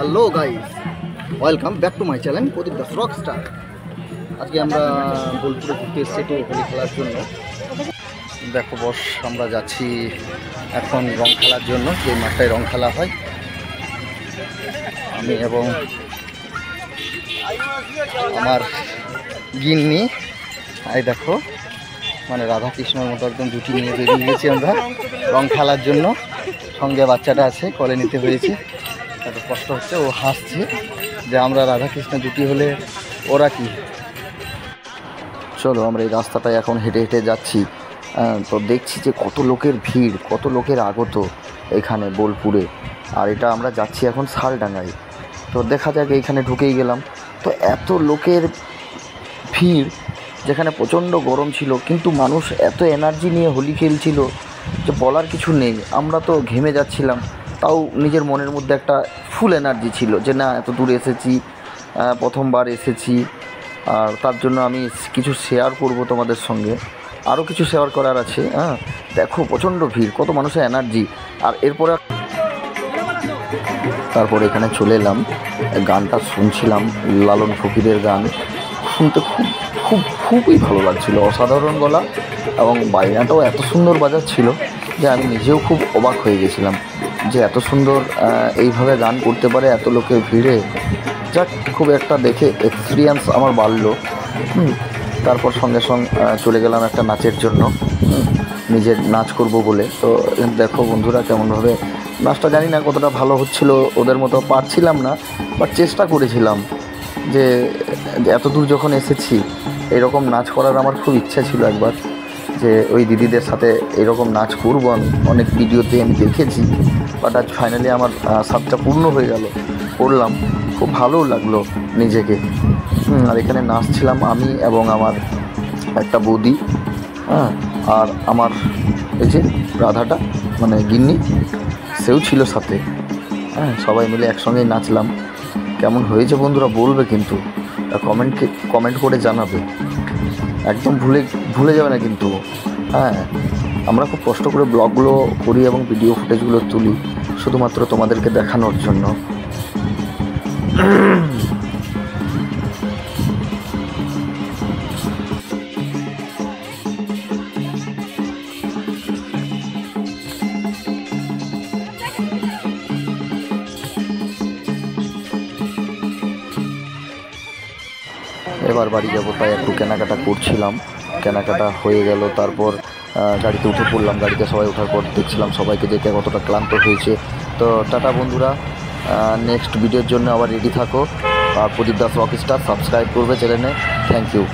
Hello guys, welcome back to my channel Pradip Das rockstar. আজকে আমরা বোলপুরে ঘুরতে এসেছি একটু হোলি খেলার জন্য। দেখো বস, আমরা যাচ্ছি এখন রং খেলার জন্য, যে মাঠটায় রং খেলা হয়। আমি এবং আমার গিন্নি, এই দেখো মানে রাধা কৃষ্ণের মতো একদম জুটি নিয়ে বেরিয়ে গেছি আমরা রং খেলার জন্য। সঙ্গে বাচ্চাটা আছে, কোলে নিতে হয়েছে, এত কষ্ট হচ্ছে। ও হাসছে যে আমরা রাধাকৃষ্ণ জুটি হলে ওরা কি। চলো আমরা এই রাস্তাটায় এখন হেঁটে হেঁটে যাচ্ছি। তো দেখছি যে কত লোকের ভিড়, কত লোকের আগত এখানে বোলপুরে। আর এটা আমরা যাচ্ছি এখন শালডাঙ্গায়। তো দেখা যাক, এইখানে ঢুকেই গেলাম। তো এত লোকের ভিড়, যেখানে প্রচণ্ড গরম ছিল, কিন্তু মানুষ এত এনার্জি নিয়ে হোলি খেলছিল যে বলার কিছু নেই। আমরা তো ঘেমে যাচ্ছিলাম, তাও নিজের মনের মধ্যে একটা ফুল এনার্জি ছিল যে না, এত দূরে এসেছি, প্রথমবার এসেছি। আর তার জন্য আমি কিছু শেয়ার করব তোমাদের সঙ্গে, আরও কিছু শেয়ার করার আছে। দেখো প্রচণ্ড ভিড়, কত মানুষের এনার্জি। আর তারপরে এখানে চলে এলাম, গানটা শুনছিলাম, লালন ফকিরের গান শুনতে খুবই ভালো লাগছিল। অসাধারণ গলা এবং বায়নাটাও এত সুন্দর বাজাচ্ছিল যে আমি নিজেও খুব অবাক হয়ে গেছিলাম যে এত সুন্দর এইভাবে গান করতে পারে এত লোকের ভিড়ে। যাক, খুব একটা দেখে এক্সপিরিয়েন্স আমার বাড়লো। তারপর সঙ্গে সঙ্গে চলে গেলাম একটা নাচের জন্য, নিজের নাচ করব বলে। তো দেখো বন্ধুরা কেমনভাবে নাচটা, জানি না কতটা ভালো হচ্ছিল, ওদের মতো পারছিলাম না, বাট চেষ্টা করেছিলাম যে এত দূর যখন এসেছি এরকম নাচ করার আমার খুব ইচ্ছা ছিল একবার, যে ওই দিদিদের সাথে এরকম নাচ করবো। অনেক ভিডিওতে আমি দেখেছি, বাট আজ ফাইনালি আমার স্বাদটা পূর্ণ হয়ে গেল, করলাম, খুব ভালোও লাগলো নিজেকে। আর এখানে নাচছিলাম আমি এবং আমার একটা বৌদি, আর আমার এই যে রাধাটা মানে গিন্নি, সেও ছিল সাথে। সবাই মিলে একসঙ্গেই নাচলাম। কেমন হয়েছে বন্ধুরা বলবে কিন্তু, কমেন্ট করে জানাবে, একদম ভুলে যাবে না কিন্তু। আমরা খুব কষ্ট করে ব্লগগুলো করি এবং ভিডিও ফুটেজগুলো তুলি শুধুমাত্র তোমাদেরকে দেখানোর জন্য। এবার বাড়ি যাবো, তাই একটু কেনাকাটা করছিলাম। কেনাকাটা হয়ে গেল, তারপর গাড়িতে উঠে পড়লাম। গাড়িতে সবাই ওঠার পর দেখছিলাম সবাইকে দেখে কতটা ক্লান্ত হয়েছে। তো টাটা বন্ধুরা, নেক্সট ভিডিওর জন্য আবার রেডি থাকো। আর প্রদীপ দাস রকস্টার সাবস্ক্রাইব করবে চ্যানেলে। Thank you.